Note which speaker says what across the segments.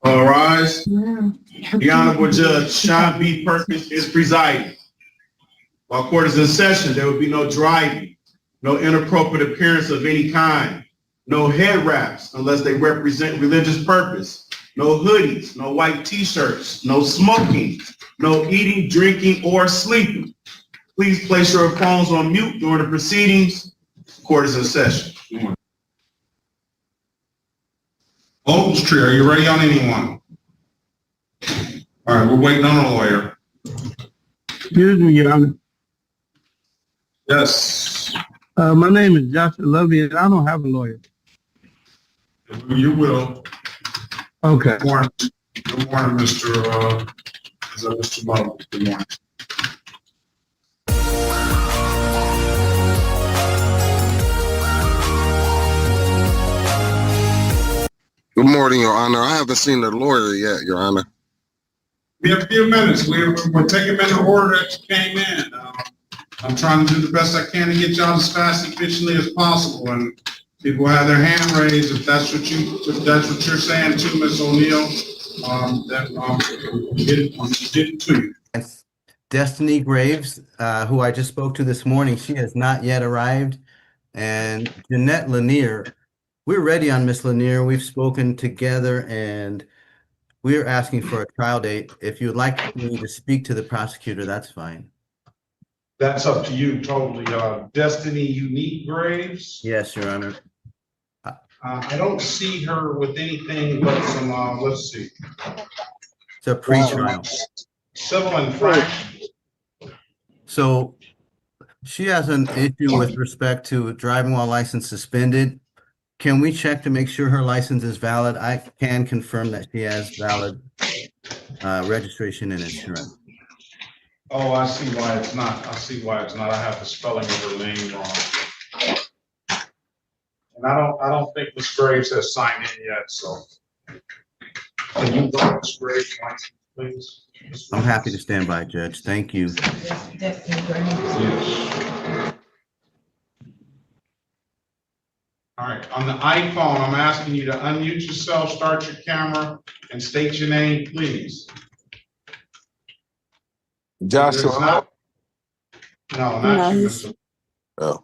Speaker 1: All rise. The Honorable Judge Sean B. Perkins is presiding. While court is in session, there will be no driving, no inappropriate appearance of any kind, no head wraps unless they represent religious purpose, no hoodies, no white t-shirts, no smoking, no eating, drinking, or sleeping. Please place your phones on mute during the proceedings. Court is in session. Tree, are you ready on anyone? All right, we're waiting on a lawyer.
Speaker 2: Excuse me, Your Honor.
Speaker 1: Yes.
Speaker 2: My name is Joshua Lovey, and I don't have a lawyer.
Speaker 1: You will.
Speaker 2: Okay.
Speaker 1: Good morning, Mr. Mr. Butler. Good morning.
Speaker 3: Good morning, Your Honor. I haven't seen the lawyer yet, Your Honor.
Speaker 1: We have a few minutes. We're taking them in the order that you came in. I'm trying to do the best I can to get y'all as fast and efficiently as possible. And people have their hand raised. If that's what you're saying too, Ms. O'Neill, get it to you.
Speaker 4: Destiny Graves, who I just spoke to this morning, she has not yet arrived. And Jeanette Lanier, we're ready on Miss Lanier. We've spoken together and we're asking for a trial date. If you'd like me to speak to the prosecutor, that's fine.
Speaker 1: That's up to you totally. Destiny Unique Graves?
Speaker 4: Yes, Your Honor.
Speaker 1: I don't see her with anything but some, let's see.
Speaker 4: It's a pre-trial.
Speaker 1: Civil infraction.
Speaker 4: So she has an issue with respect to driving while license suspended. Can we check to make sure her license is valid? I can confirm that she has valid registration and insurance.
Speaker 1: Oh, I see why it's not. I see why it's not. I have the spelling of her name wrong. And I don't think Ms. Graves has signed in yet, so. Can you go Ms. Graves' license, please?
Speaker 4: I'm happy to stand by, Judge. Thank you.
Speaker 1: Yes. All right, on the iPhone, I'm asking you to unmute yourself, start your camera, and state your name, please.
Speaker 3: Joshua.
Speaker 1: Not you, Mr.
Speaker 3: Oh.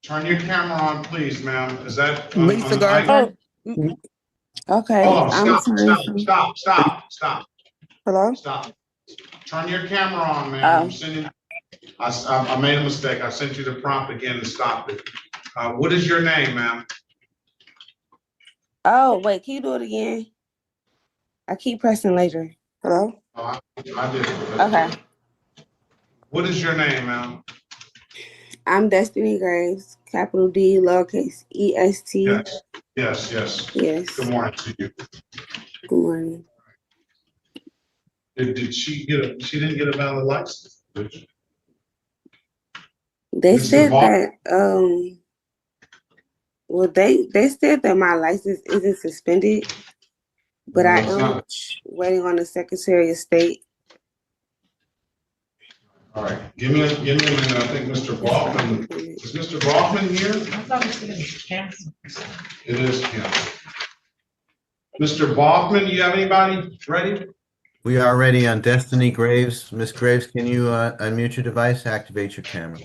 Speaker 1: Turn your camera on, please, ma'am. Is that?
Speaker 5: Lisa Gardner.
Speaker 6: Okay.
Speaker 1: Hold on, stop.
Speaker 6: Hello?
Speaker 1: Stop. Turn your camera on, ma'am.
Speaker 6: Oh.
Speaker 1: I'm sending, I made a mistake. I sent you the prompt again to stop it. What is your name, ma'am?
Speaker 6: Oh, wait, can you do it again? I keep pressing later. Hello?
Speaker 1: Oh, I did it.
Speaker 6: Okay.
Speaker 1: What is your name, ma'am?
Speaker 6: I'm Destiny Graves, capital D, lowercase EST.
Speaker 1: Yes.
Speaker 6: Yes.
Speaker 1: Good morning to you.
Speaker 6: Good morning.
Speaker 1: Did she didn't get a valid license? Did she?
Speaker 6: They
Speaker 1: Mr.
Speaker 6: said
Speaker 1: Vaughn?
Speaker 6: that, well, they said that my license isn't suspended, but
Speaker 1: No,
Speaker 6: I
Speaker 1: it's
Speaker 6: am
Speaker 1: not.
Speaker 6: waiting on the Secretary of State.
Speaker 1: All right, give me a minute. I think Mr. Baughman, is Mr. Baughman here?
Speaker 5: I thought it was canceled.
Speaker 1: It is him. Mr. Baughman, you have anybody ready?
Speaker 4: We are ready on Destiny Graves. Miss Graves, can you unmute your device, activate your camera?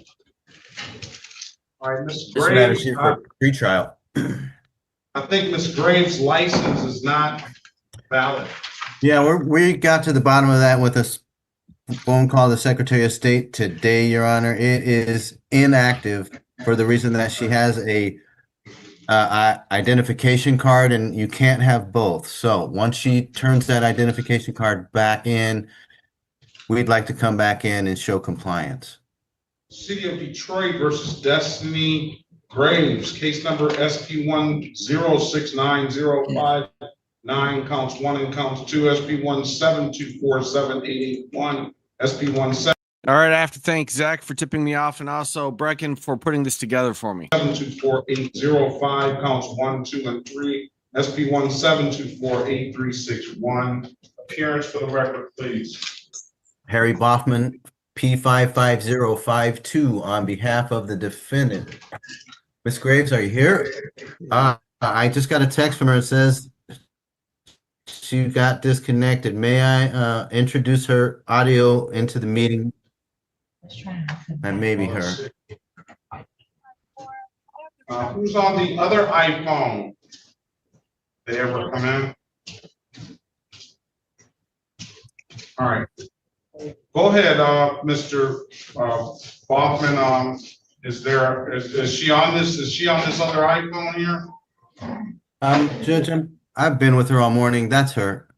Speaker 1: All right, Ms.
Speaker 4: This matter is
Speaker 1: Graves,
Speaker 4: here for pre-trial.
Speaker 1: I think Ms. Graves' license is not valid.
Speaker 4: Yeah, we got to the bottom of that with a phone call to the Secretary of State today, Your Honor. It is inactive for the reason that she has a identification card, and you can't have both. So once she turns that identification card back in, we'd like to come back in and show compliance.
Speaker 1: City of Detroit versus Destiny Graves, case number SP 1069059, counts 1 and counts 2, SP 1724781, SP 17.
Speaker 7: All right, I have to thank Zach for tipping me off and also Brecken for putting this together for me.
Speaker 1: 724805, counts 1, 2, and 3, SP 172483661. Appearance for the record, please.
Speaker 4: Harry Boffman, P55052, on behalf of the defendant. Miss Graves, are you here? I just got a text from her. It says she got disconnected. May I introduce her audio into the meeting?
Speaker 5: Let's try.
Speaker 4: And maybe her.
Speaker 1: Who's on the other iPhone? They ever come in? All right. Go ahead, Mr. Hoffman. Is she on this? Is she on this other iPhone here?
Speaker 4: Judge, I've been with her all morning. That's her.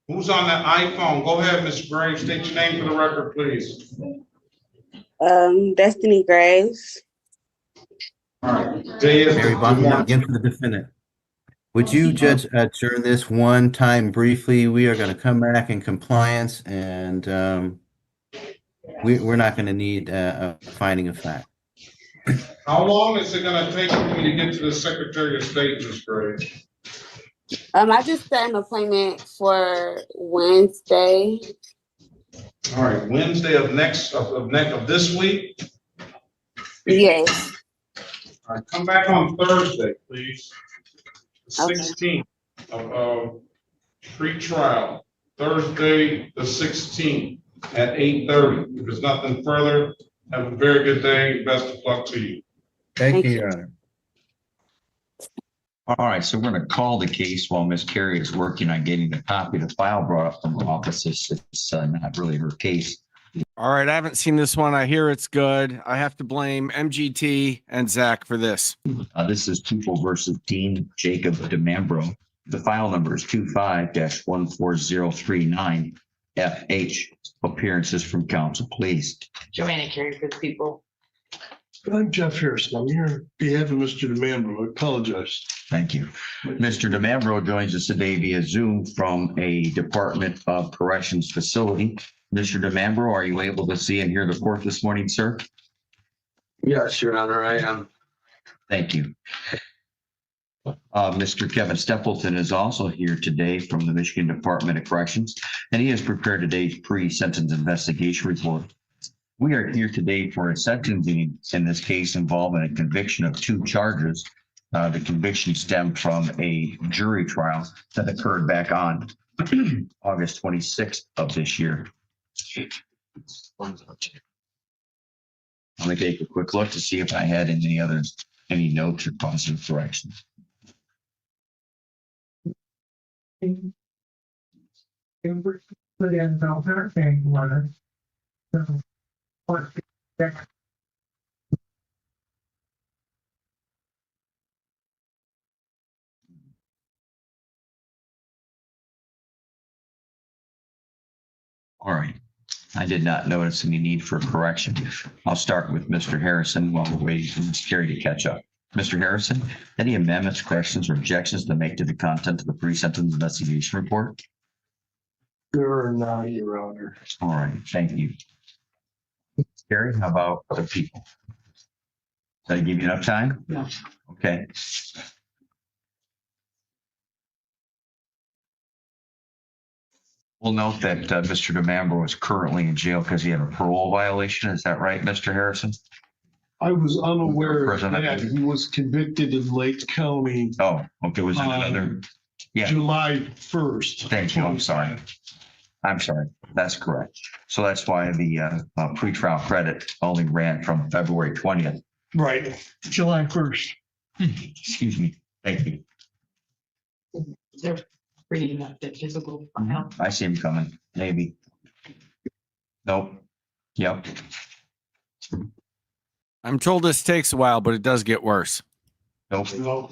Speaker 1: Who's on that iPhone? Go ahead, Ms. Graves. State your name for the record, please.
Speaker 6: Destiny Graves.
Speaker 1: All right. Today is
Speaker 4: Mary Bachman again for the defendant. Would you, Judge, adjourn this one time briefly? We are going to come back in compliance, and we're not going to need a finding of fact.
Speaker 1: How long is it gonna take for me to get to the Secretary of State, Ms. Graves?
Speaker 6: I just set an appointment for Wednesday.
Speaker 1: All right, Wednesday of this week.
Speaker 6: Yes.
Speaker 1: All right, come back on Thursday, please. The
Speaker 6: Okay.
Speaker 1: 16th of pre-trial, Thursday, the 16th at 8:30. If there's nothing further, have a very good day. Best of luck to you.
Speaker 4: Thank you, Your Honor.
Speaker 8: All right, so we're going to call the case while Ms. Carey is working on getting the copy of the file brought up from her office. It's not really her case.
Speaker 7: All right, I haven't seen this one. I hear it's good. I have to blame MGT and Zach for this.
Speaker 8: This is People versus Dean Jacob DeMambro. The file number is 25-14039 FH. Appearances from counsel, please.
Speaker 5: Joanna Carey for the people.
Speaker 2: I'm Jeff Harrison. I'm here on behalf of Mr. DeMambro. I apologize.
Speaker 8: Thank you. Mr. DeMambro joins us today via Zoom from a Department of Corrections facility. Mr. DeMambro, are you able to see and hear the court this morning, sir?
Speaker 2: Yes, Your Honor, I am.
Speaker 8: Thank you. Mr. Kevin Stapleton is also here today from the Michigan Department of Corrections, and he has prepared today's pre-sentence investigation report. We are here today for a sentencing in this case involving a conviction of 2 charges. The conviction stemmed from a jury trial that occurred back on August 26th of this year. Let me take a quick look to see if I had any notes or positive corrections.
Speaker 9: Put in the hurricane letter. So, what?
Speaker 8: All right. I did not notice any need for correction. I'll start with Mr. Harrison while we're waiting for Ms. Carey to catch up. Mr. Harrison, any amendments, corrections, or objections to make to the content of the pre-sentence investigation report?
Speaker 2: There are none, Your Honor.
Speaker 8: All right, thank you. Carey, how about other people? Did I give you enough time?
Speaker 5: No.
Speaker 8: Okay. We'll note that Mr. DeMambro is currently in jail because he had a parole violation. Is that right, Mr. Harrison?
Speaker 2: I was unaware of
Speaker 8: Prison.
Speaker 2: that. He was convicted in Lake County
Speaker 8: Oh, okay. Was it another? Yeah.
Speaker 2: July 1st.
Speaker 8: Thank you. I'm sorry. I'm sorry. That's correct. So that's why the pretrial credit only ran from February 20th.
Speaker 2: Right, July 1st.
Speaker 8: Excuse me. Thank you.
Speaker 5: They're bringing up the physical file.
Speaker 8: I see him coming. Maybe. Nope. Yep.
Speaker 7: I'm told this takes a while, but it does get worse.
Speaker 8: Nope.
Speaker 2: No.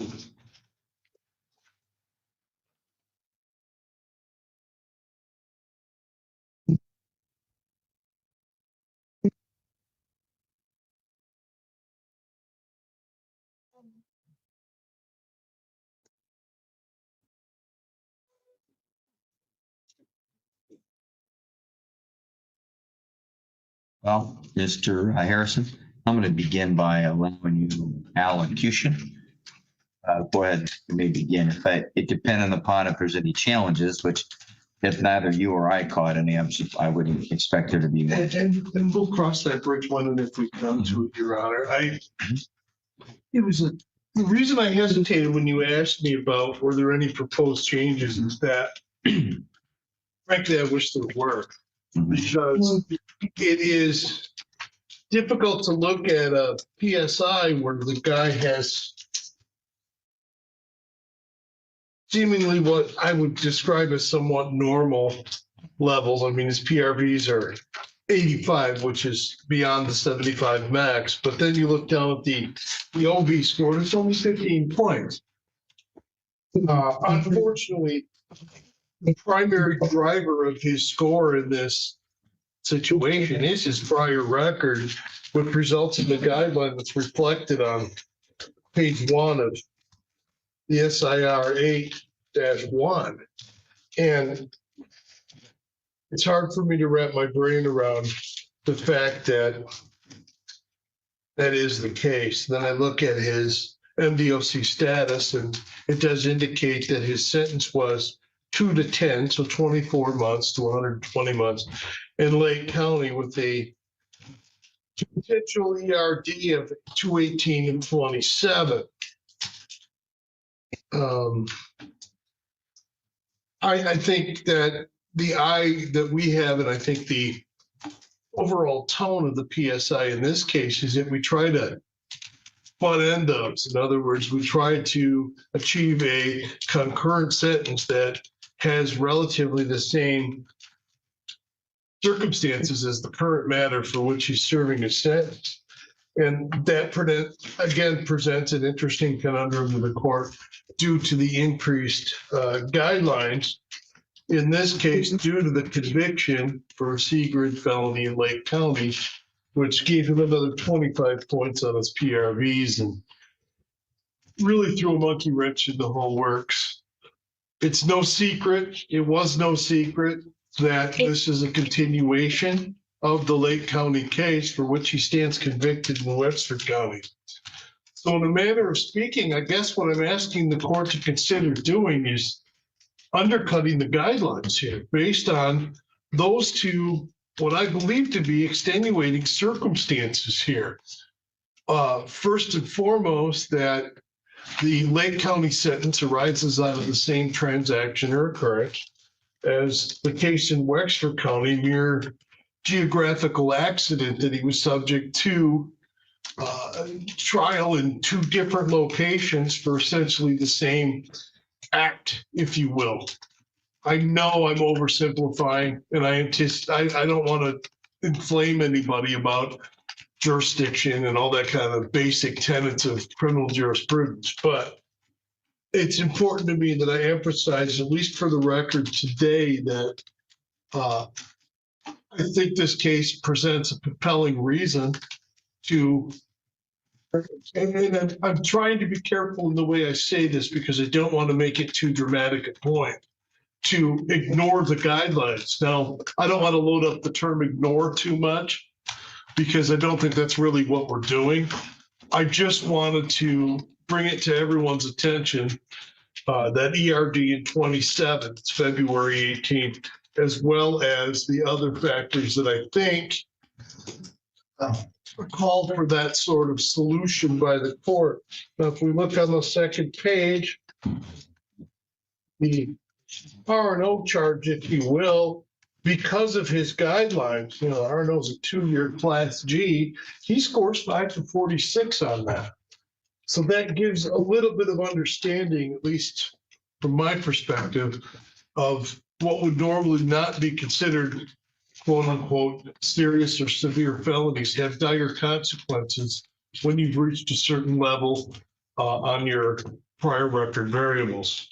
Speaker 8: Well, Mr. Harrison, I'm going to begin by allowing you allocution. Go ahead, you may begin. It depending upon if there's any challenges, which if neither you or I caught any, I wouldn't expect there to be.
Speaker 2: And we'll cross that bridge when and if we come to it, Your Honor. The reason I hesitated when you asked me about were there any proposed changes is that Frankly, I wish there were, because it is difficult to look at a PSI where the guy has seemingly what I would describe as somewhat normal levels. I mean, his PRVs are 85, which is beyond the 75 max. But then you look down at the OB score, and it's only 15 points. Unfortunately, the primary driver of his score in this situation is his prior record, which results in the guideline that's reflected on page 1 of the SIR 8-1. And it's hard for me to wrap my brain around the fact that that is the case. Then I look at his MDOC status, and it does indicate that his sentence was 2 to 10, so 24 months to 120 months in Lake County, with a potential ERD of 218 and 27. I think that the eye that we have, and I think the overall tone of the PSI in this case, is that we try to butt end those. In other words, we try to achieve a concurrent sentence that has relatively the same circumstances as the current matter for which he's serving his sentence. And that, again, presents an interesting conundrum to the court due to the increased guidelines. In this case, due to the conviction for a C-grade felony in Lake County, which gave him another 25 points on his PRVs and really threw a monkey wrench in the whole works. It's no secret, it was no secret, that this is a continuation of the Lake County case for which he stands convicted in Webster County. So in a manner of speaking, I guess what I'm asking the court to consider doing is undercutting the guidelines here based on those two, what I believe to be extenuating circumstances here. First and foremost, that the Lake County sentence arises out of the same transaction or occurrence as the case in Wexford County, mere geographical accident that he was subject to trial in 2 different locations for essentially the same act, if you will. I know I'm oversimplifying, and I don't want to inflame anybody about jurisdiction and all that kind of basic tenets of criminal jurisprudence, but it's important to me that I emphasize, at least for the record today, that I think this case presents a compelling reason to, and I'm trying to be careful in the way I say this because I don't want to make it too dramatic a point, to ignore the guidelines. Now, I don't want to load up the term ignore too much because I don't think that's really what we're doing. I just wanted to bring it to everyone's attention that ERD in 27, it's February 18th, as well as the other factors that I think called for that sort of solution by the court. Now, if we look on the second page, the R&O charge, if you will, because of his guidelines, R&O is a 2-year Class G, he scores 5 to 46 on that. So that gives a little bit of understanding, at least from my perspective, of what would normally not be considered, quote unquote, serious or severe felonies, have dire consequences when you've reached a certain level on your prior record variables.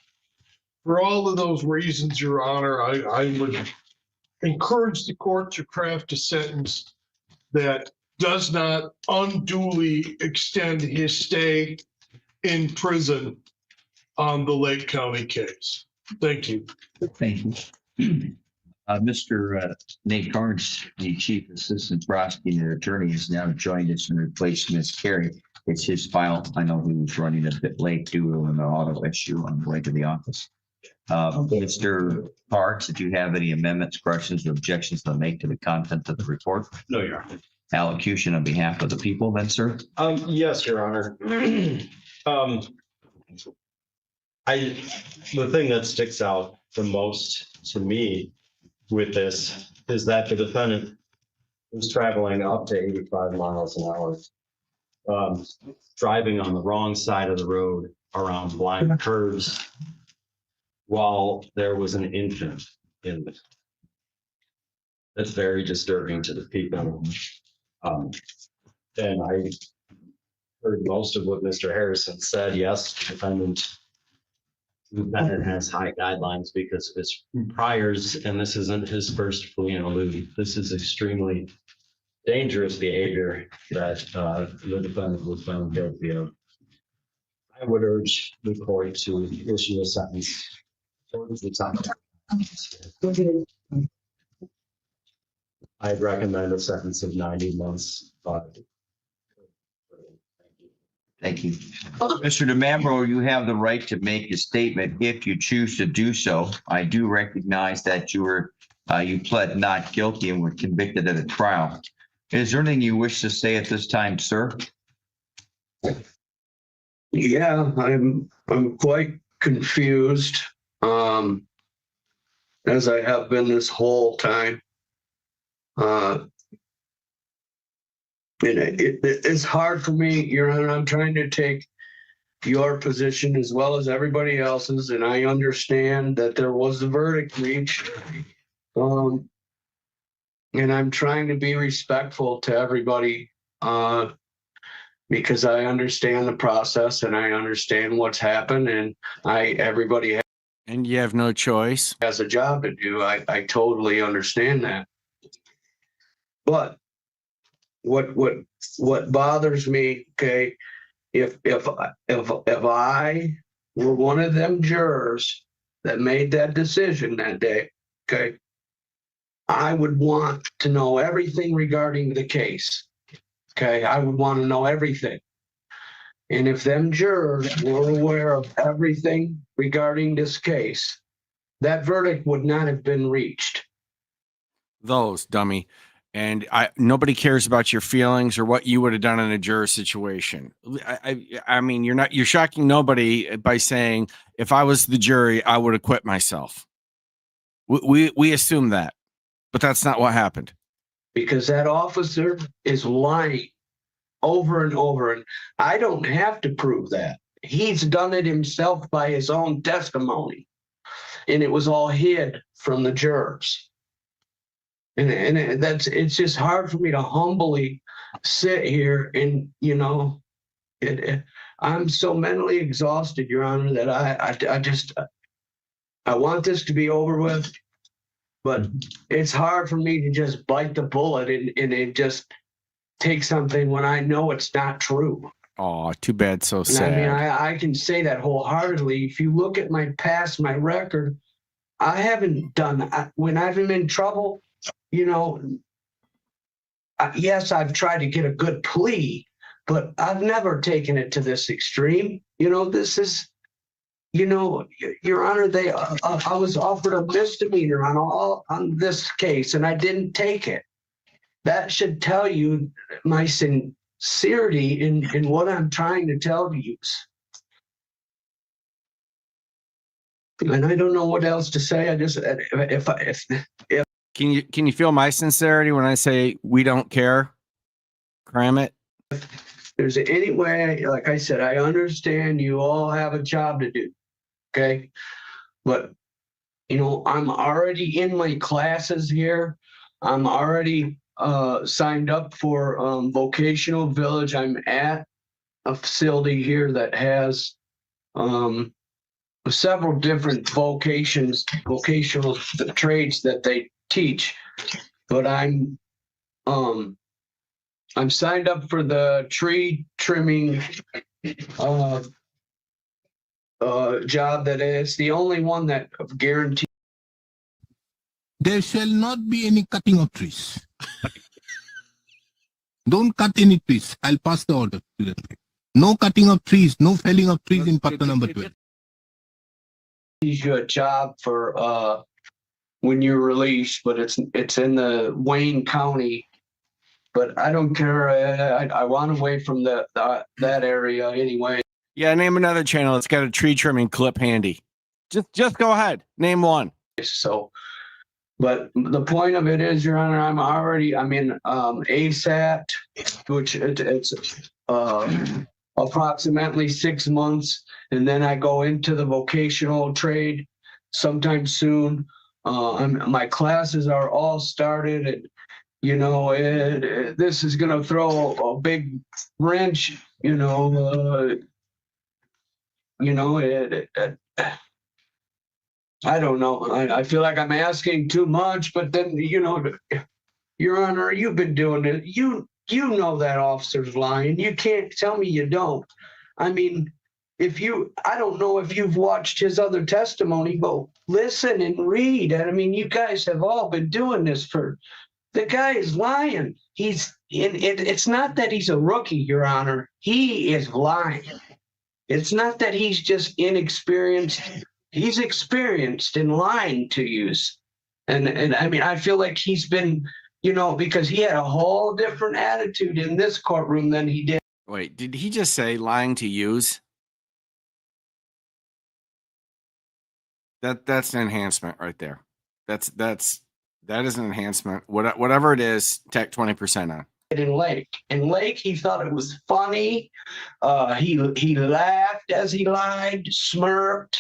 Speaker 2: For all of those reasons, Your Honor, I would encourage the court to craft a sentence that does not unduly extend his stay in prison on the Lake County case. Thank you.
Speaker 8: Thank you. Mr. Nate Carnes, the Chief Assistant Prosecuting Attorney, has now joined us and replaced Ms. Carey. It's his file. I know he was running a bit late due to an auto issue on the way to the office. Mr. Parks, did you have any amendments, corrections, or objections to make to the content of the report?
Speaker 10: No, Your Honor.
Speaker 8: Allocution on behalf of the people, then, sir?
Speaker 10: Yes, Your Honor. The thing that sticks out the most to me with this is that the defendant was traveling up to 85 miles an hour, driving on the wrong side of the road around blind curves while there was an infant in it. That's very disturbing to the people. And I heard most of what Mr. Harrison said. Yes, the defendant has high guidelines because of his priors, and this isn't his first flee and elude. This is extremely dangerous behavior that the defendant was found guilty of. I would urge the court to issue a sentence towards the top. I'd recommend a sentence of 90 months.
Speaker 8: Thank you. Mr. DeMambro, you have the right to make a statement if you choose to do so. I do recognize that you pled not guilty and were convicted at a trial. Is there anything you wish to say at this time, sir?
Speaker 11: Yeah, I'm quite confused, as I have been this whole time. It's hard for me, Your Honor. I'm trying to take your position as well as everybody else's, and I understand that there was a verdict reached. And I'm trying to be respectful to everybody, because I understand the process and I understand what's happened, and everybody
Speaker 7: And you have no choice.
Speaker 11: has a job to do. I totally understand that. But what bothers me, okay, if I were one of them jurors that made that decision that day, okay, I would want to know everything regarding the case. Okay, I would want to know everything. And if them jurors were aware of everything regarding this case, that verdict would not have been reached.
Speaker 7: Those, dummy. And nobody cares about your feelings or what you would have done in a juror situation. I mean, you're shocking nobody by saying, if I was the jury, I would acquit myself. We assume that, but that's not what happened.
Speaker 11: Because that officer is lying over and over, and I don't have to prove that. He's done it himself by his own testimony, and it was all hid from the jurors. And it's just hard for me to humbly sit here and, I'm so mentally exhausted, Your Honor, that I want this to be over with. But it's hard for me to just bite the bullet and it just take something when I know it's not true.
Speaker 7: Oh, too bad. So sad.
Speaker 11: I mean, I can say that wholeheartedly. If you look at my past, my record, I haven't done, when I've been in trouble, yes, I've tried to get a good plea, but I've never taken it to this extreme. This is, Your Honor, I was offered a misdemeanor on this case, and I didn't take it. That should tell you my sincerity in what I'm trying to tell you. And I don't know what else to say. I just, if
Speaker 7: Can you feel my sincerity when I say we don't care? Cram it.
Speaker 11: If there's any way, like I said, I understand you all have a job to do. Okay. But, I'm already in my classes here. I'm already signed up for Vocational Village. I'm at a facility here that has several different vocational trades that they teach. But I'm signed up for the tree trimming job that is the only one that guarantees.
Speaker 12: There shall not be any cutting of trees. Don't cut any trees. I'll pass the order. No cutting of trees, no felling of trees in Patna number 12.
Speaker 11: You a job for when you're released, but it's in the Wayne County. But I don't care. I want away from that area anyway.
Speaker 7: Yeah, name another channel that's got a tree trimming clip handy. Just go ahead. Name one.
Speaker 11: So, but the point of it is, Your Honor, I'm in ASAT, which it's approximately 6 months, and then I go into the vocational trade sometime soon. My classes are all started, and this is going to throw a big wrench. I don't know. I feel like I'm asking too much, but then, Your Honor, you've been doing it. You know that officer's lying. You can't tell me you don't. I mean, I don't know if you've watched his other testimony, but listen and read. I mean, you guys have all been doing this the guy is lying. It's not that he's a rookie, Your Honor. He is lying. It's not that he's just inexperienced. He's experienced in lying to you. And I mean, I feel like he's been, because he had a whole different attitude in this courtroom than he did.
Speaker 7: Wait, did he just say lying to use? That's an enhancement right there. That is an enhancement. Whatever it is, tack 20% on.
Speaker 11: In Lake, he thought it was funny. He laughed as he lied, smirked,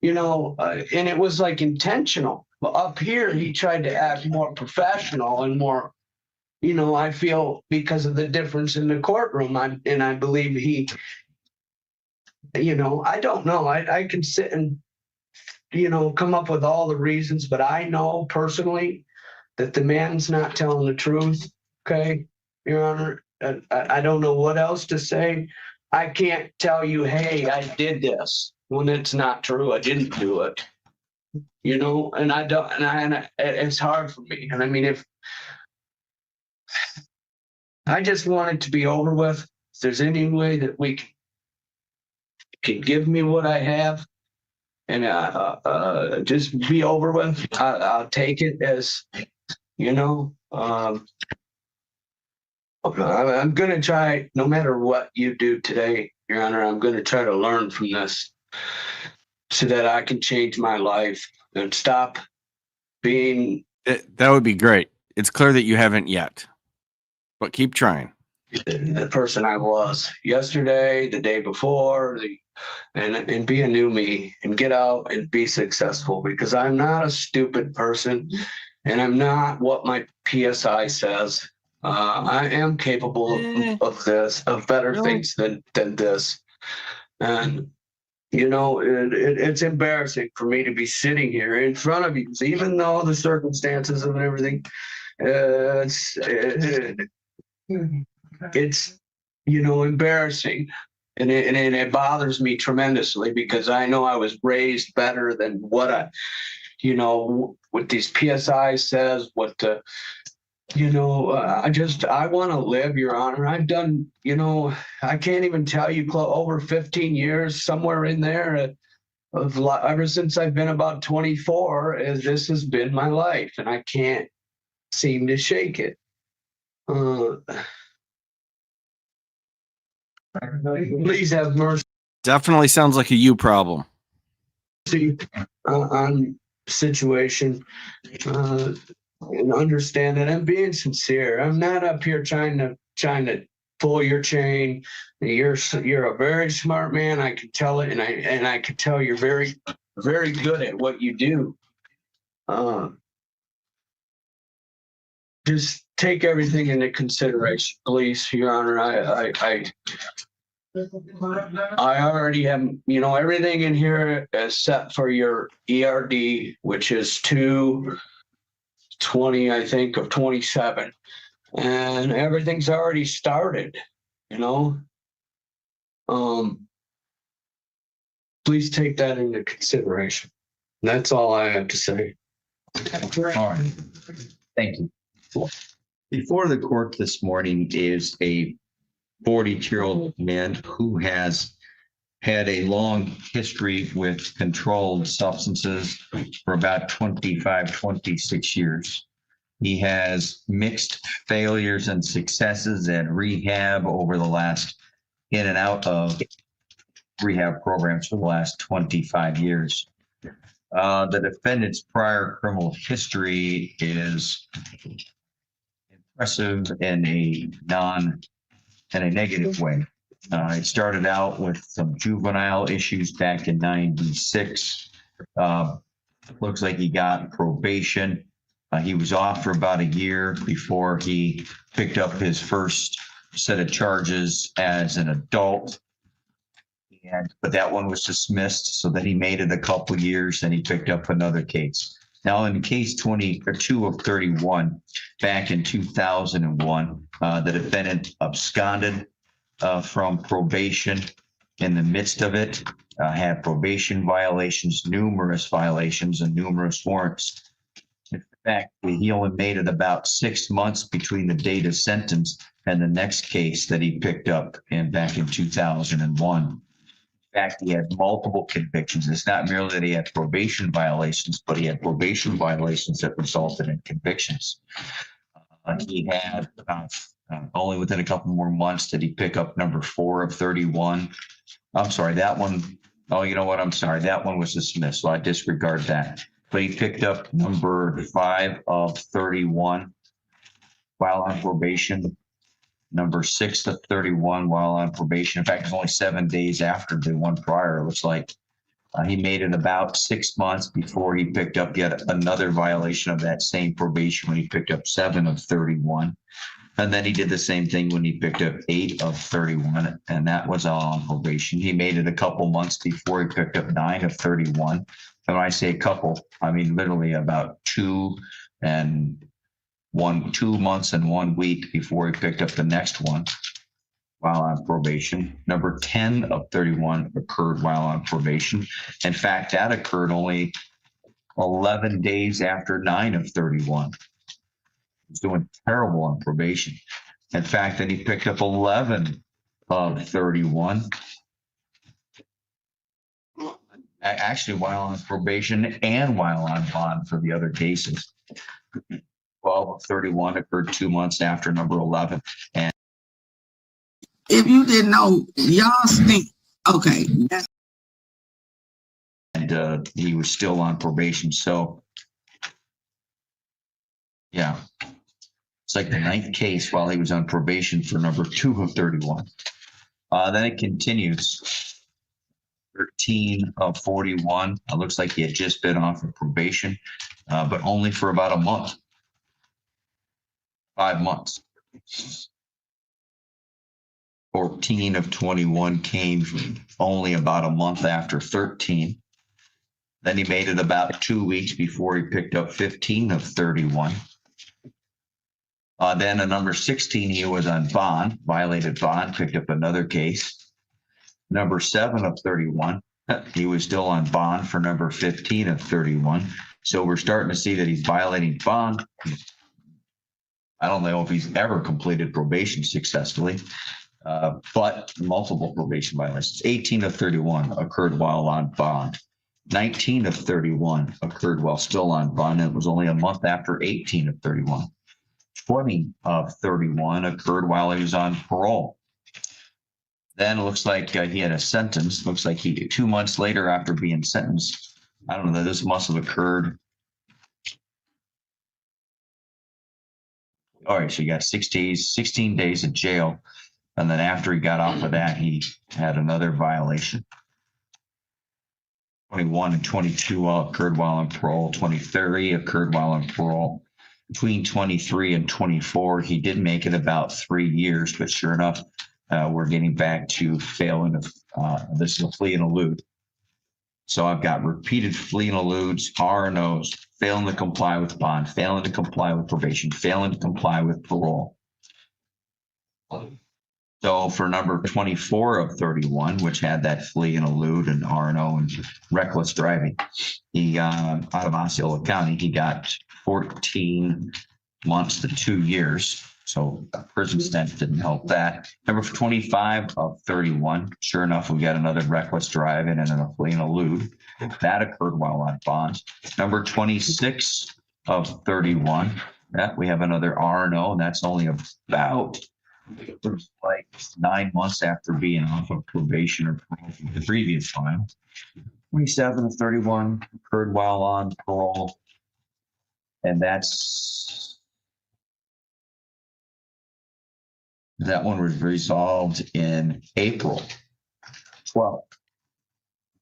Speaker 11: and it was like intentional. But up here, he tried to act more professional and more, I feel because of the difference in the courtroom. I believe he, I don't know. I can sit and, come up with all the reasons, but I know personally that the man's not telling the truth. Okay, Your Honor, I don't know what else to say. I can't tell you, hey, I did this when it's not true. I didn't do it. And I don't, and it's hard for me. And I mean, if I just want it to be over with, if there's any way that we can give me what I have and just be over with, I'll take it as, I'm going to try, no matter what you do today, Your Honor, I'm going to try to learn from this so that I can change my life and stop being.
Speaker 7: That would be great. It's clear that you haven't yet, but keep trying.
Speaker 11: The person I was yesterday, the day before, and be a new me and get out and be successful, because I'm not a stupid person and I'm not what my PSI says. I am capable of better things than this. And, it's embarrassing for me to be sitting here in front of you, even though the circumstances and everything, it's embarrassing. And it bothers me tremendously, because I know I was raised better than what what these PSI says, what the, I want to live, Your Honor. I've done, I can't even tell you, over 15 years, somewhere in there ever since I've been about 24, this has been my life, and I can't seem to shake it. Please have mercy.
Speaker 7: Definitely sounds like a you problem.
Speaker 11: On situation, and understand that I'm being sincere. I'm not up here trying to pull your chain. You're a very smart man. I can tell it, and I can tell you're very, very good at what you do. Just take everything into consideration, please, Your Honor. I already have, everything in here is set for your ERD, which is 2/20, I think, of 27, and everything's already started. Please take that into consideration. That's all I have to say.
Speaker 8: All right. Thank you. Before the court this morning is a 42-year-old man who has had a long history with controlled substances for about 25, 26 years. He has mixed failures and successes at rehab over the last in and out of rehab programs for the last 25 years. The defendant's prior criminal history is impressive in a negative way. It started out with some juvenile issues back in '96. Looks like he got probation. He was off for about a year before he picked up his first set of charges as an adult. But that one was dismissed, so then he made it a couple years, then he picked up another case. Now in case 22 of 31, back in 2001, the defendant absconded from probation in the midst of it, had probation violations, numerous violations, and numerous warrants. In fact, he only made it about 6 months between the date of sentence and the next case that he picked up back in 2001. In fact, he had multiple convictions. It's not merely that he had probation violations, but he had probation violations that resulted in convictions. He had only within a couple more months did he pick up number 4 of 31. I'm sorry, that one. Oh, you know what? I'm sorry. That one was dismissed, so I disregard that. But he picked up number 5 of 31 while on probation. Number 6 of 31 while on probation. In fact, it's only 7 days after the one prior. It looks like he made it about 6 months before he picked up yet another violation of that same probation when he picked up 7 of 31. And then he did the same thing when he picked up 8 of 31, and that was all on probation. He made it a couple months before he picked up 9 of 31. And when I say a couple, I mean literally about 2 months and 1 week before he picked up the next one while on probation. Number 10 of 31 occurred while on probation. In fact, that occurred only 11 days after 9 of 31. He was doing terrible on probation. In fact, then he picked up 11 of 31. Actually, while on probation and while on bond for the other cases. 12 of 31 occurred 2 months after number 11. And
Speaker 13: if you didn't know, y'all stink. Okay.
Speaker 8: And he was still on probation. So, yeah. It's like the 9th case while he was on probation for number 2 of 31. Then it continues. 13 of 41. It looks like he had just been off of probation, but only for about a month. 5 months. 14 of 21 came only about a month after 13. Then he made it about 2 weeks before he picked up 15 of 31. Then a number 16, he was on bond, violated bond, picked up another case. Number 7 of 31, he was still on bond for number 15 of 31. So we're starting to see that he's violating bond. I don't know if he's ever completed probation successfully, but multiple probation violations. 18 of 31 occurred while on bond. 19 of 31 occurred while still on bond, and it was only a month after 18 of 31. 20 of 31 occurred while he was on parole. Then it looks like he had a sentence. Looks like he 2 months later after being sentenced. I don't know, this must have occurred. All right, so you got 16 days in jail. And then after he got off of that, he had another violation. 21 and 22 occurred while on parole. 23 occurred while on parole. Between 23 and 24, he did make it about 3 years, but sure enough, we're getting back to failing of this is a flee and elude. So I've got repeated flee and eludes, R&Os, failing to comply with bond, failing to comply with probation, failing to comply with parole. So for number 24 of 31, which had that flee and elude and R&O and reckless driving, he out of Osceola County, he got 14 months to 2 years. So a prison stint didn't help that. Number 25 of 31, sure enough, we got another reckless driving and a flee and elude. That occurred while on bond. Number 26 of 31, we have another R&O, and that's only about It was like 9 months after being off of probation or parole from the previous time. 27 of 31 occurred while on parole. And that one was resolved in April 12th,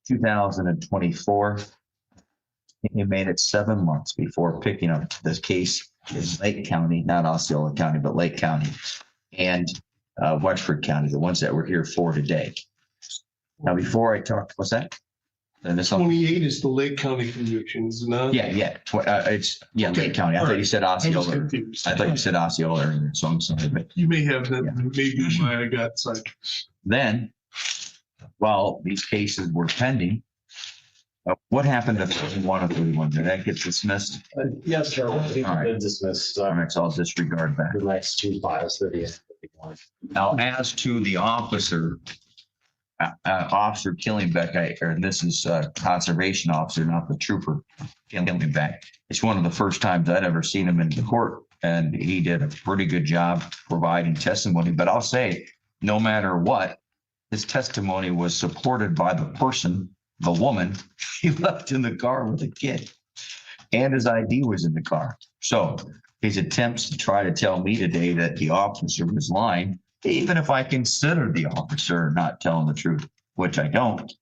Speaker 8: 2024. He made it 7 months before picking up this case in Lake County, not Osceola County, but Lake County and Wexford County, the ones that we're here for today. Now, before I talk, what's that?
Speaker 2: 28 is the Lake County conviction, is it not?
Speaker 8: Yeah. It's Lake County. I thought you said Osceola. I thought you said Osceola earlier, so I'm sorry, but
Speaker 2: You may have that, maybe why I got psyched.
Speaker 8: then, while these cases were pending, what happened to 31 of 31? Did that get dismissed?
Speaker 10: Yes, sir.
Speaker 8: All right.
Speaker 10: Dismissed.
Speaker 8: All right, so I'll disregard that.
Speaker 10: The next two files, 30 and 51.
Speaker 8: Now, as to the officer, Officer Killingbeck, and this is conservation officer, not the trooper Killingbeck. It's one of the first times I'd ever seen him in the court, and he did a pretty good job providing testimony. But I'll say, no matter what, his testimony was supported by the person, the woman he left in the car with the kid, and his ID was in the car. So his attempts to try to tell me today that the officer was lying, even if I consider the officer not telling the truth, which I don't,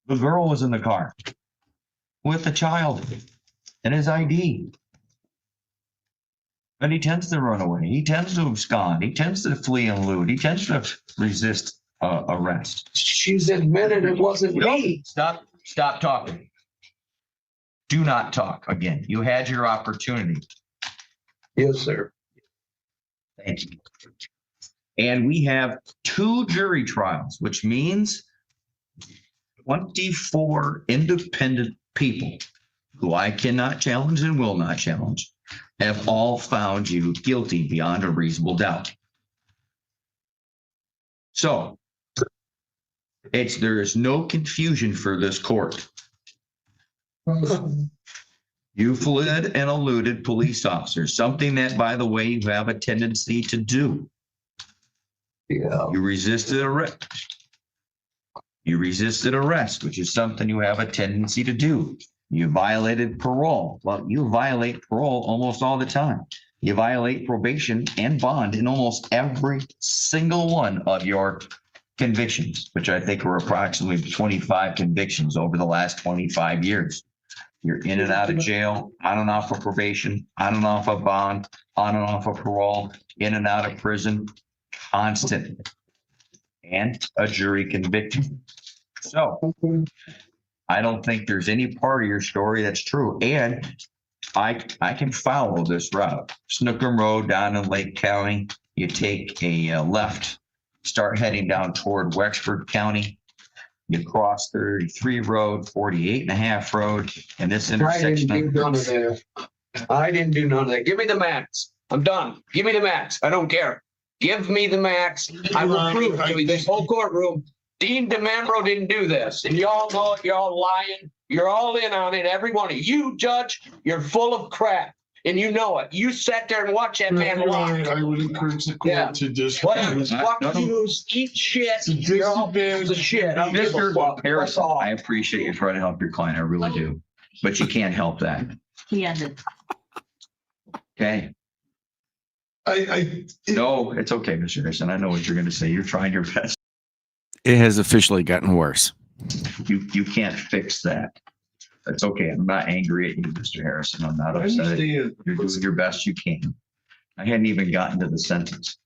Speaker 8: the girl was in the car with the child and his ID. But he tends to run away. He tends to abscond. He tends to flee and elude. He tends to resist arrest.
Speaker 11: She's admitted it wasn't me.
Speaker 8: Stop talking. Do not talk again. You had your opportunity.
Speaker 11: Yes, sir.
Speaker 8: Thank you. And we have 2 jury trials, which means 24 independent people who I cannot challenge and will not challenge have all found you guilty beyond a reasonable doubt. So there is no confusion for this court. You fled and eluded police officers, something that, by the way, you have a tendency to do.
Speaker 11: Yeah.
Speaker 8: You resisted arrest. You resisted arrest, which is something you have a tendency to do. You violated parole. Well, you violate parole almost all the time. You violate probation and bond in almost every single one of your convictions, which I think were approximately 25 convictions over the last 25 years. You're in and out of jail, on and off of probation, on and off of bond, on and off of parole, in and out of prison, constantly, and a jury conviction. So I don't think there's any part of your story that's true. And I can follow this route. Snookum Road down in Lake County, you take a left, start heading down toward Wexford County. You cross 33 Road, 48.5 Road, and this intersection.
Speaker 11: I didn't do none of that. I didn't do none of that. Give me the max. I'm done. Give me the max. I don't care. Give me the max. I will prove to you this whole courtroom. Dean DeMambro didn't do this. And y'all know it. You're all lying. You're all in on it. Every one of you, Judge, you're full of crap. And you know it. You sat there and watched that man lie.
Speaker 2: I would encourage the court to just.
Speaker 11: Whatever. Fuck you. Eat shit. You're all pairs of shit. I don't give a fuck.
Speaker 8: Harrison, I appreciate you trying to help your client. I really do. But you can't help that.
Speaker 5: He ended.
Speaker 8: Okay. No, it's okay, Mr. Harrison. I know what you're going to say. You're trying your best.
Speaker 7: It has officially gotten worse.
Speaker 8: You can't fix that. That's okay. I'm not angry at you, Mr. Harrison. I'm not upset. You're doing your best you can. I hadn't even gotten to the sentence.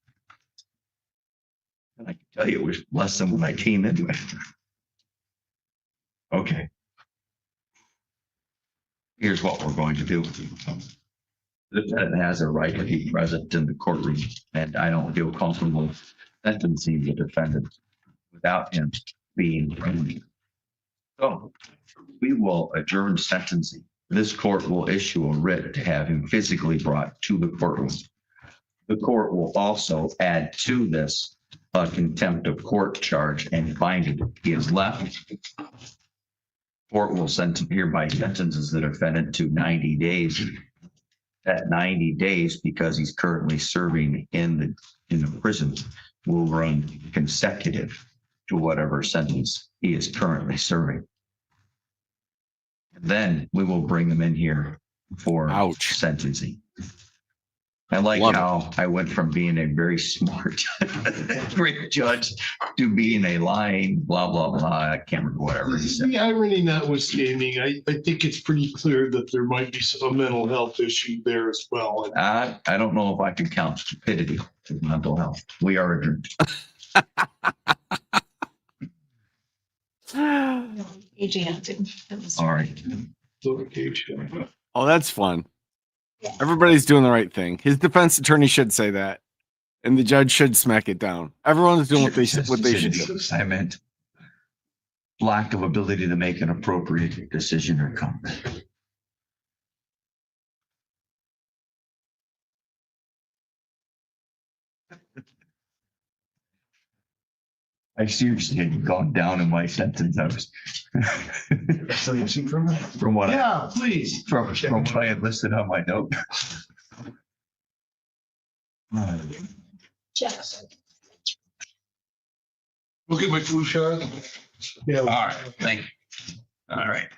Speaker 8: And I can tell you it was less than what I came into it. Okay. Here's what we're going to do. The defendant has a right to be present in the courtroom, and I don't feel comfortable sentencing the defendant without him being present. So we will adjourn sentencing. This court will issue a writ to have him physically brought to the courtroom. The court will also add to this a contempt of court charge and find it. He is left. Court will hereby sentences the defendant to 90 days that 90 days, because he's currently serving in the prison, will run consecutive to whatever sentence he is currently serving. Then we will bring him in here for sentencing. I like how I went from being a very smart great judge to being a lying blah blah blah. I can't remember whatever he said.
Speaker 2: The irony notwithstanding, I think it's pretty clear that there might be some mental health issue there as well.
Speaker 8: I don't know if I can count stupidity as mental health. We are adjourned. All right.
Speaker 7: Oh, that's fun. Everybody's doing the right thing. His defense attorney should say that, and the judge should smack it down. Everyone's doing what they should do.
Speaker 8: I meant lack of ability to make an appropriate decision or comment. I seriously had gone down in my sentence. I was from what
Speaker 2: please.
Speaker 8: From what I had listed on my note.
Speaker 2: Look at my flu shot. Yeah.
Speaker 8: All right. Thank you. All right.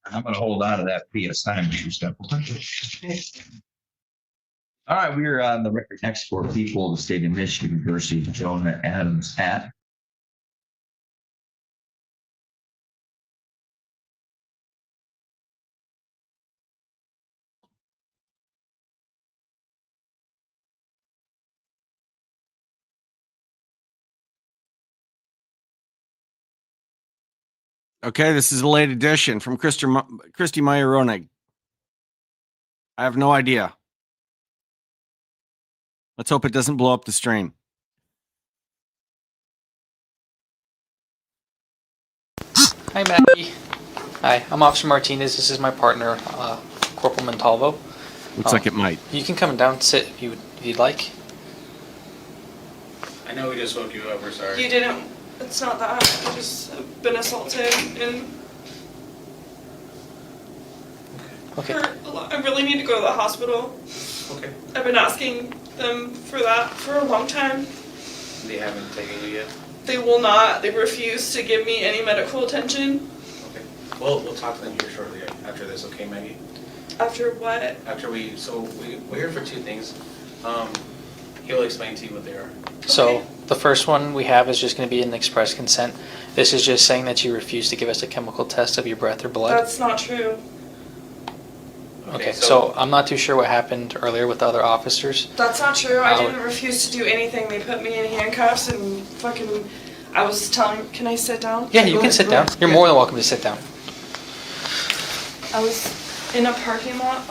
Speaker 8: I'm going to hold on to that PSI, Mr. Stempel. All right. We are on the record next for people of the state of Michigan versus Jonah Adams at.
Speaker 7: Okay, this is a late edition from Christy Meyer Ronig. I have no idea. Let's hope it doesn't blow up the stream.
Speaker 14: Hi, Maggie. Hi, I'm Officer Martinez. This is my partner, Corporal Montalvo.
Speaker 7: Looks like it might.
Speaker 14: You can come down and sit if you'd like.
Speaker 15: I know we just woke you up. We're sorry.
Speaker 16: You didn't. It's not that. I just have been assaulted and hurt a lot. I really need to go to the hospital.
Speaker 15: Okay.
Speaker 16: I've been asking them for that for a long time.
Speaker 15: They haven't taken you yet?
Speaker 16: They will not. They refuse to give me any medical attention.
Speaker 15: Okay. Well, we'll talk to them here shortly after this, okay, Maggie?
Speaker 16: After what?
Speaker 15: After we're here for two things. He'll explain to you what they are.
Speaker 14: So the first one we have is just going to be an express consent. This is just saying that you refuse to give us a chemical test of your breath or blood.
Speaker 16: That's not true.
Speaker 14: Okay, so I'm not too sure what happened earlier with the other officers.
Speaker 16: That's not true. I didn't refuse to do anything. They put me in handcuffs and fucking. I was telling. Can I sit down?
Speaker 14: Yeah, you can sit down. You're more than welcome to sit down.
Speaker 16: I was in a parking lot.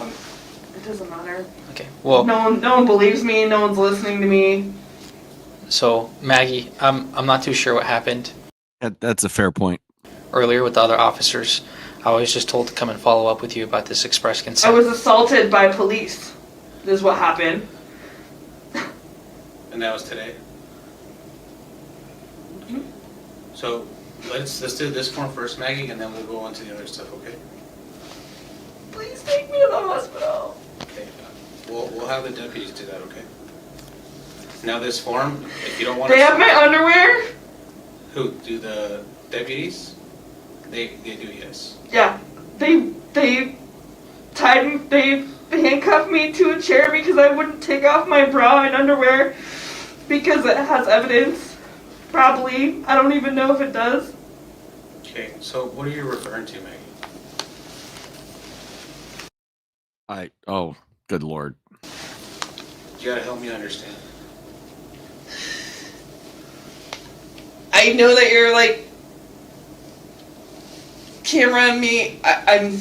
Speaker 16: It doesn't matter.
Speaker 14: Okay. Well.
Speaker 16: No one believes me. No one's listening to me.
Speaker 14: So Maggie, I'm not too sure what happened.
Speaker 7: That's a fair point.
Speaker 14: Earlier with the other officers, I was just told to come and follow up with you about this express consent.
Speaker 16: I was assaulted by police. This is what happened.
Speaker 15: And that was today? Okay. So let's do this form first, Maggie, and then we'll go on to the other stuff, okay?
Speaker 16: Please take me to the hospital.
Speaker 15: Okay. We'll have the deputies do that, okay? Now this form, if you don't want to...
Speaker 16: They have my underwear?
Speaker 15: Who? Do the deputies? They do, yes.
Speaker 16: Yeah. They handcuffed me to a chair because I wouldn't take off my bra and underwear because it has evidence. Probably. I don't even know if it does.
Speaker 15: Okay, so what are you referring to, Maggie?
Speaker 7: Oh, good Lord.
Speaker 15: You gotta help me understand.
Speaker 16: I know that you're like cameraing me. I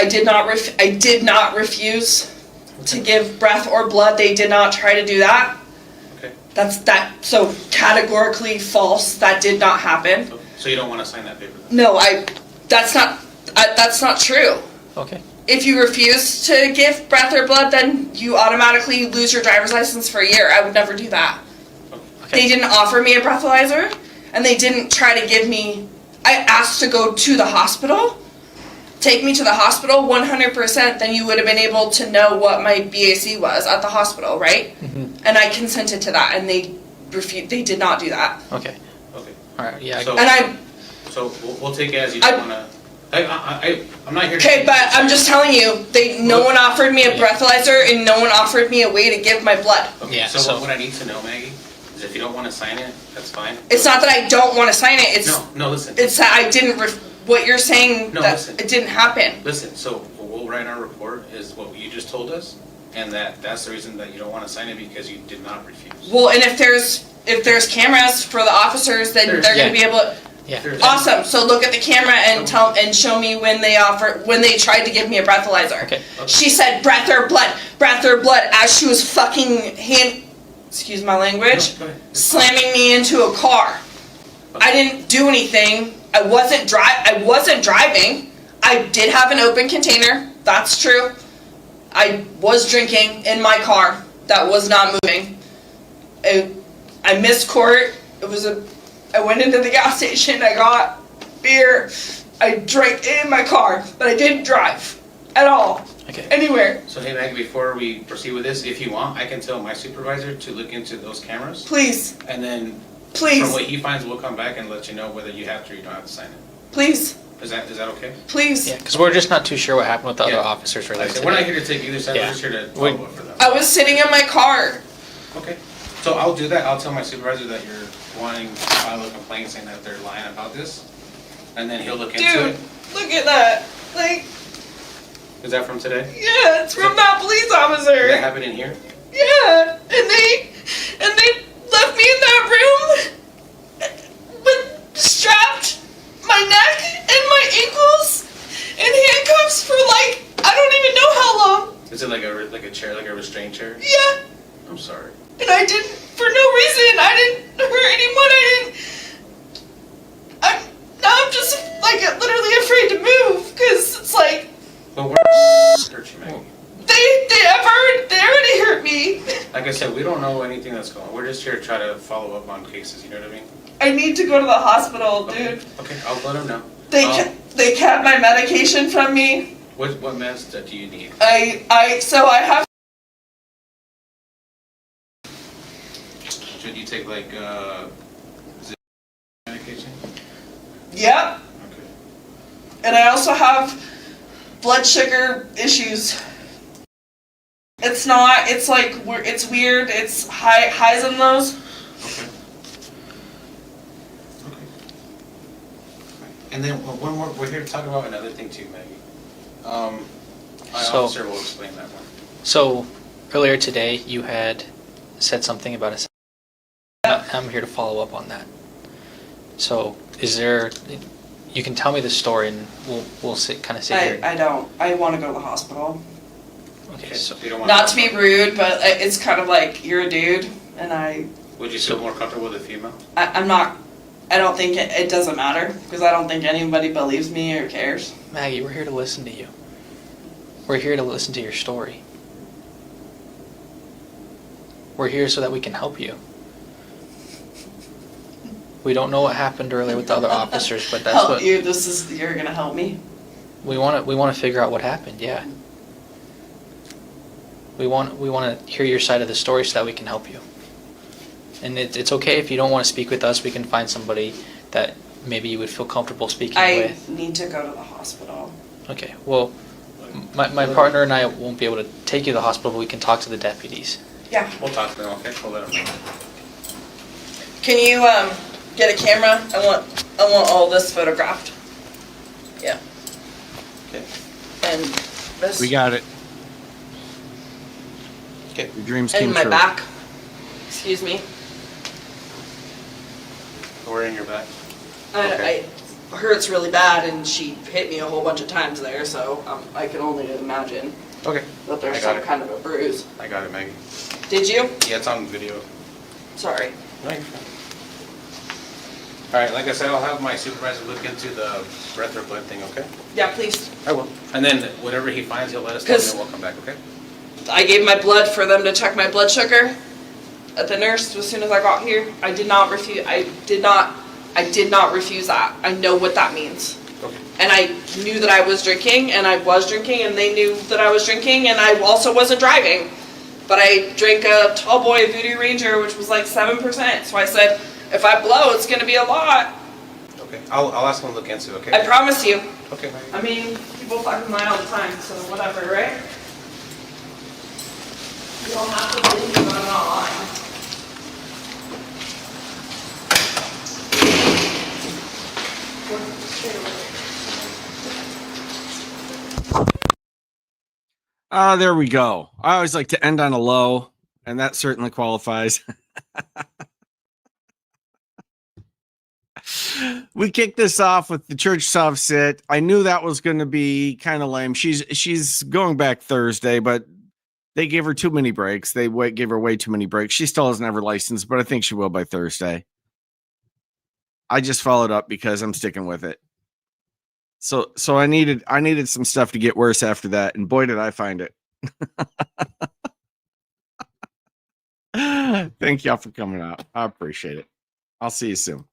Speaker 16: did not refuse to give breath or blood. They did not try to do that.
Speaker 15: Okay.
Speaker 16: So categorically false. That did not happen.
Speaker 15: So you don't want to sign that paper?
Speaker 16: No, that's not true.
Speaker 14: Okay.
Speaker 16: If you refuse to give breath or blood, then you automatically lose your driver's license for a year. I would never do that.
Speaker 14: Okay.
Speaker 16: They didn't offer me a breathalyzer, and they didn't try to give me... I asked to go to the hospital,
Speaker 17: take me to the hospital, 100%, then you would have been able to know what my BAC was at the hospital, right? And I consented to that, and they refused. They did not do that.
Speaker 14: Okay.
Speaker 15: Okay.
Speaker 14: All right. Yeah.
Speaker 15: So, so we'll take it as you don't want to. I'm not here.
Speaker 17: Okay, but I'm just telling you, no one offered me a breathalyzer, and no one offered me a way to give my blood.
Speaker 15: Okay,
Speaker 14: Yeah,
Speaker 15: so what I need to know, Maggie, is if you don't want to sign it, that's fine.
Speaker 17: It's not that I don't want to sign it. It's
Speaker 15: No, listen.
Speaker 17: It's that I didn't. What you're saying
Speaker 15: No,
Speaker 17: that
Speaker 15: listen.
Speaker 17: it didn't happen.
Speaker 15: Listen, so what we'll write in our report is what you just told us, and that's the reason that you don't want to sign it because you did not refuse.
Speaker 17: Well, and if there's cameras for the officers, then they're going to be able to.
Speaker 14: Yeah.
Speaker 17: Awesome. So look at the camera and show me when they tried to give me a breathalyzer.
Speaker 14: Okay.
Speaker 17: She said breath or blood as she was fucking excuse my language, slamming me into a car. I didn't do anything. I wasn't driving. I did have an open container. That's true. I was drinking in my car that was not moving. I missed court. I went into the gas station. I got beer. I drank in my car, but I didn't drive at all.
Speaker 14: Okay.
Speaker 15: Anywhere. So hey, Maggie, before we proceed with this, if you want, I can tell my supervisor to look into those cameras.
Speaker 17: Please.
Speaker 15: And then,
Speaker 17: please,
Speaker 15: from what he finds, we'll come back and let you know whether you have to or you don't have to sign it.
Speaker 17: Please.
Speaker 15: Is that okay?
Speaker 17: Please.
Speaker 14: Yeah, because we're just not too sure what happened with the other officers
Speaker 15: Like I
Speaker 14: related.
Speaker 15: said, we're not here to take either side. We're just here to follow up for them.
Speaker 17: I was sitting in my car.
Speaker 15: Okay. So I'll do that. I'll tell my supervisor that you're wanting to file a complaint saying that they're lying about this, and then he'll look into
Speaker 17: Dude,
Speaker 15: it.
Speaker 17: look at that. Like.
Speaker 15: Is that from today?
Speaker 17: Yeah, it's from that police officer.
Speaker 15: Did that happen in here?
Speaker 17: Yeah, and they left me in that room with strapped my neck and my ankles in handcuffs for like I don't even know how long.
Speaker 15: Is it like a chair, like a restraint chair?
Speaker 17: Yeah.
Speaker 15: I'm sorry.
Speaker 17: And I didn't, for no reason, I didn't hurt anyone. I'm just like literally afraid to move because it's like.
Speaker 15: But where hurt you, Maggie?
Speaker 17: They already hurt me.
Speaker 15: Like I said, we don't know anything that's going on. We're just here to try to follow up on cases, you know what I mean?
Speaker 17: I need to go to the hospital, dude.
Speaker 15: Okay, I'll let them know.
Speaker 17: They kept my medication from me.
Speaker 15: What meds do you need?
Speaker 17: So I have.
Speaker 15: Should you take like medication?
Speaker 17: Yep.
Speaker 15: Okay.
Speaker 17: And I also have blood sugar issues. It's not. It's like it's weird. It's highs and lows.
Speaker 15: Okay. Okay. And then one more. We're here to talk about another thing too, Maggie. My officer will explain that one.
Speaker 14: So earlier today, you had said something about a. I'm here to follow up on that. So, is there? You can tell me the story, and we'll sit here.
Speaker 17: I don't. I want to go to the hospital.
Speaker 14: Okay, so
Speaker 17: not to be rude, but it's kind of like you're a dude, and I.
Speaker 15: Would you feel more comfortable with a female?
Speaker 17: I'm not. I don't think it doesn't matter because I don't think anybody believes me or cares.
Speaker 14: Maggie, we're here to listen to you. We're here to listen to your story. We're here so that we can help you. We don't know what happened earlier with the other officers, but that's
Speaker 17: help
Speaker 14: what
Speaker 17: you. You're gonna help me.
Speaker 14: we want to figure out what happened. Yeah. We want to hear your side of the story so that we can help you. And it's okay if you don't want to speak with us. We can find somebody that maybe you would feel comfortable speaking with.
Speaker 17: I need to go to the hospital.
Speaker 14: Okay. Well, my partner and I won't be able to take you to the hospital, but we can talk to the deputies.
Speaker 17: Yeah.
Speaker 15: We'll talk to them. Okay. We'll let them know.
Speaker 17: Can you get a camera? I want all this photographed. Yeah.
Speaker 15: Okay.
Speaker 17: And this.
Speaker 7: We got it.
Speaker 15: Okay.
Speaker 7: Your dreams
Speaker 17: And
Speaker 7: came
Speaker 17: my
Speaker 7: true.
Speaker 17: back. Excuse me.
Speaker 15: We're in your back.
Speaker 17: It hurts really bad, and she hit me a whole bunch of times there, so I can only imagine
Speaker 15: Okay.
Speaker 17: that there's some kind of a bruise.
Speaker 15: I got it, Maggie.
Speaker 17: Did you?
Speaker 15: Yeah, it's on video.
Speaker 17: Sorry.
Speaker 15: No, you're fine. All right, like I said, I'll have my supervisor look into the breath or blood thing, okay?
Speaker 17: Yeah, please.
Speaker 15: I will. And then whatever he finds, he'll let us know, and then we'll come back, okay?
Speaker 17: I gave my blood for them to check my blood sugar at the nurse as soon as I got here. I did not refuse. I did not refuse that. I know what that means.
Speaker 15: Okay.
Speaker 17: and I knew that I was drinking, and they knew that I was drinking, and I also wasn't driving. But I drank a tall boy Voodoo Ranger, which was like 7%. So I said, if I blow, it's going to be a lot.
Speaker 15: Okay, I'll ask them to look into it, okay?
Speaker 17: I promise you.
Speaker 15: Okay.
Speaker 17: I mean, people fucking lie all the time, so whatever, right? You don't have to believe me, but I'm not lying.
Speaker 7: There we go. I always like to end on a low, and that certainly qualifies. We kicked this off with the church SovCit. I knew that was going to be kind of lame. She's going back Thursday, but they gave her too many breaks. They gave her way too many breaks. She still doesn't have her license, but I think she will by Thursday. I just followed up because I'm sticking with it. So I needed some stuff to get worse after that, and boy did I find it. Thank y'all for coming out. I appreciate it. I'll see you soon.